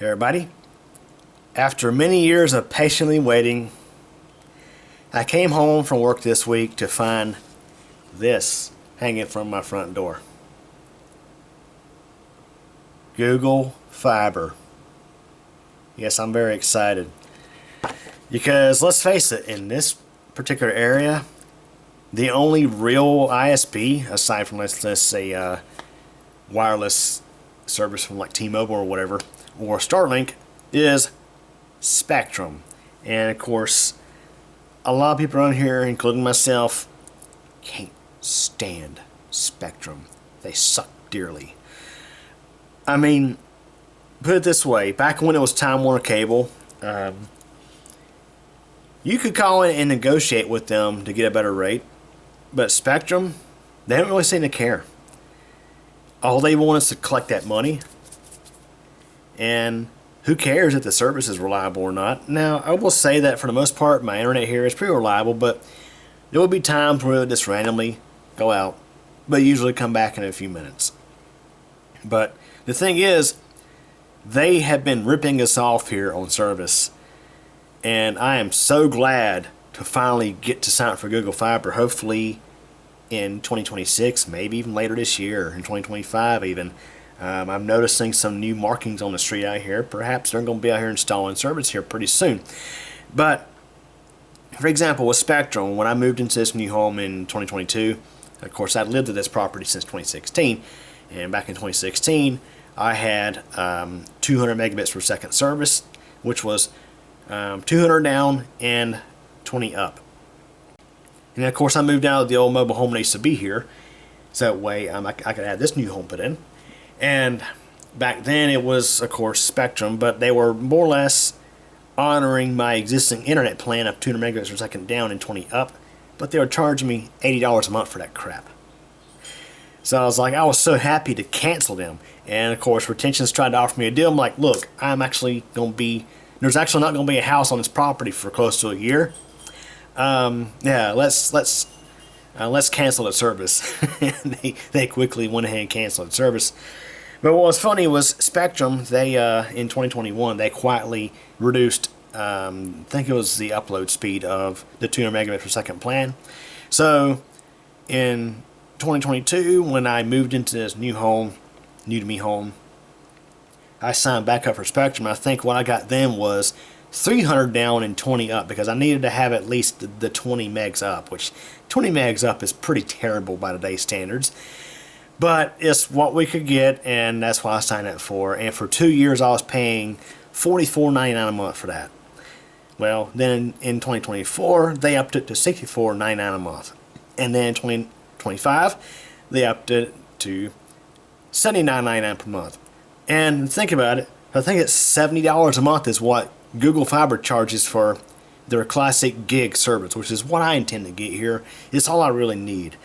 Everybody, after many years of patiently waiting, I came home from work this week to find this hanging from my front door. Google Fiber. Yes, I'm very excited because let's face it, in this particular area, the only real ISP, aside from let's say wireless service from like T-Mobile or whatever, or Starlink, is Spectrum. And of course, a lot of people around here, including myself, can't stand Spectrum. They suck dearly. I mean, put it this way, back when it was Time Warner Cable, you could call in and negotiate with them to get a better rate, but Spectrum, they don't really seem to care. All they want is to collect that money, and who cares if the service is reliable or not. Now, I will say that for the most part, my internet here is pretty reliable, but there will be times where it'll just randomly go out, but usually come back in a few minutes. But the thing is, they have been ripping us off here on service, and I am so glad to finally get to sign up for Google Fiber, hopefully in 2026, maybe even later this year, in 2025 even. I'm noticing some new markings on the street out here. Perhaps they're going to be out here installing service here pretty soon. But, for example, with Spectrum, when I moved into this new home in 2022, of course, I'd lived at this property since 2016, and back in 2016, I had 200 megabits per second service, which was 200 down and 20 up. And of course, I moved out of the old mobile home that used to be here, so that way I could have this new home put in. And back then it was, of course, Spectrum, but they were more or less honoring my existing internet plan of 200 megabits per second down and 20 up, but they were charging me $80 a month for that crap. So I was so happy to cancel them. And of course, Retentions tried to offer me a deal. I'm like, look, there's actually not going to be a house on this property for close to a year. Yeah, let's cancel the service. And they quickly went ahead and canceled the service. But what was funny was Spectrum, they in 2021, they quietly reduced, I think it was the upload speed of the 200 megabits per second plan. So in 2022, when I moved into this new to me home, I signed back up for Spectrum. I think what I got then was 300 down and 20 up, because I needed to have at least the 20 megs up, which 20 megs up is pretty terrible by today's standards. But it's what we could get, and that's what I signed up for. And for 2 years, I was paying $44.99 a month for that. Well, then in 2024, they upped it to $64.99 a month. And then in 2025, they upped it to $79.99 per month. And think about it, I think it's $70 a month is what Google Fiber charges for their classic gig service, which is what I intend to get here. It's all I really need.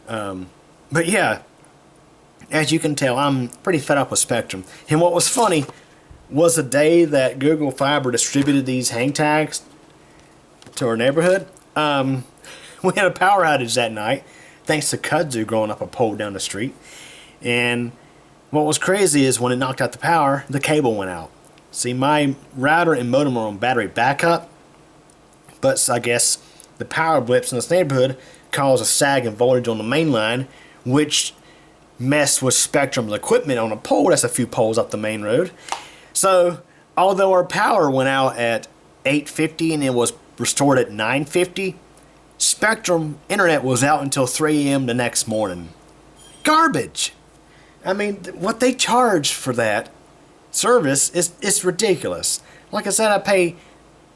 But yeah, as you can tell, I'm pretty fed up with Spectrum. And what was funny was the day that Google Fiber distributed these hang tags to our neighborhood. We had a power outage that night, thanks to kudzu growing up a pole down the street. And what was crazy is when it knocked out the power, the cable went out. See, my router and modem are on battery backup, but I guess the power blips in this neighborhood caused a sag in voltage on the main line, which messed with Spectrum's equipment on a pole that's a few poles up the main road. So, although our power went out at 8:50 and it was restored at 9:50, Spectrum internet was out until 3 a.m. the next morning. Garbage! I mean, what they charge for that service is ridiculous. Like I said, I pay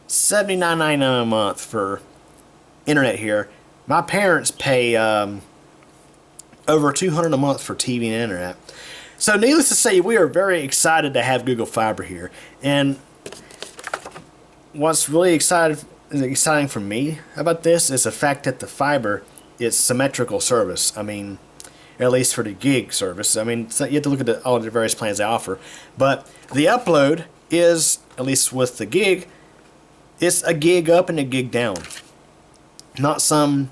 $79.99 a month for internet here. My parents pay over $200 a month for TV and internet. So needless to say, we are very excited to have Google Fiber here. And what's really exciting for me about this is the fact that the fiber is symmetrical service. I mean, at least for the gig service. I mean, so you have to look at all the various plans they offer. But the upload is, at least with the gig, it's a gig up and a gig down. Not some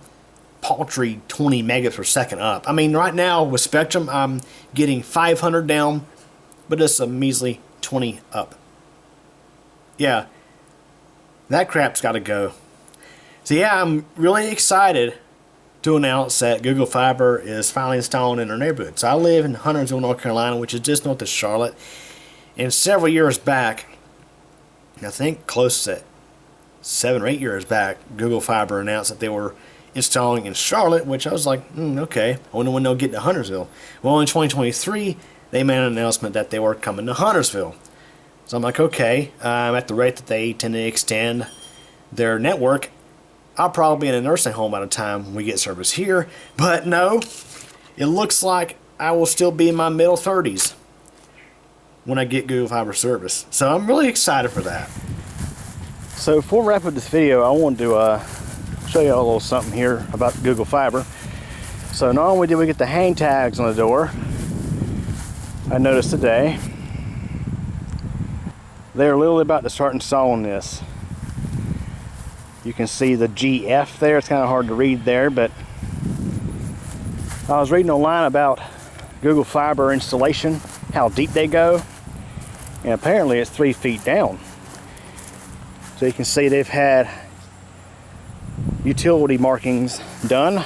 paltry 20 megabits per second up. I mean, right now with Spectrum, I'm getting 500 down, but it's a measly 20 up. yeah, that crap's got to go. So yeah, I'm really excited to announce that Google Fiber is finally installed in our neighborhood. So I live in Huntersville, North Carolina, which is just north of Charlotte. And several years back, I think close to 7 or 8 years back, Google Fiber announced that they were installing in Charlotte, which I was like, okay, I wonder when they'll get to Huntersville. Well, in 2023, they made an announcement that they were coming to Huntersville. So I'm like, okay, at the rate that they tend to extend their network, I'll probably be in a nursing home by the time we get service here. But no, it looks like I will still be in my middle 30s when I get Google Fiber service. So I'm really excited for that. So before we wrap up this video, I wanted to show you a little something here about Google Fiber. So not only did we get the hang tags on the door, I noticed today they're literally about to start installing this. You can see the GF there. It's kind of hard to read there, but I was reading online about Google Fiber installation, how deep they go, and apparently it's 3 feet down. So you can see they've had utility markings done.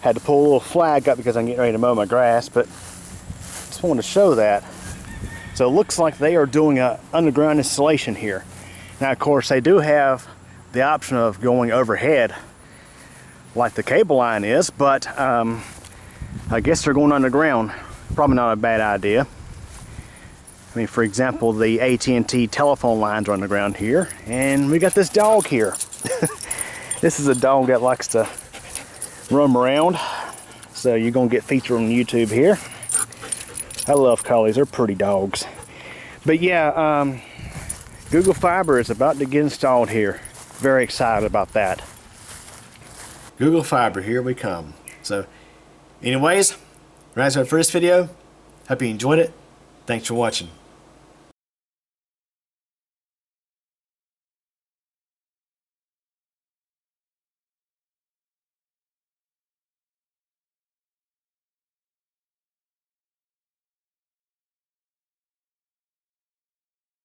Had to pull a little flag up because I'm getting ready to mow my grass, but just wanted to show that. So it looks like they are doing an underground installation here. Now, of course, they do have the option of going overhead like the cable line is, but I guess they're going underground. Probably not a bad idea. I mean, for example, the AT&T telephone lines are underground here, and we got this dog here. This is a dog that likes to roam around, so you're gonna get featured on YouTube here. I love collies, they're pretty dogs. But yeah, Google Fiber is about to get installed here. Very excited about that. Google Fiber, here we come. So anyways, that's it for this video. Hope you enjoyed it. Thanks for watching.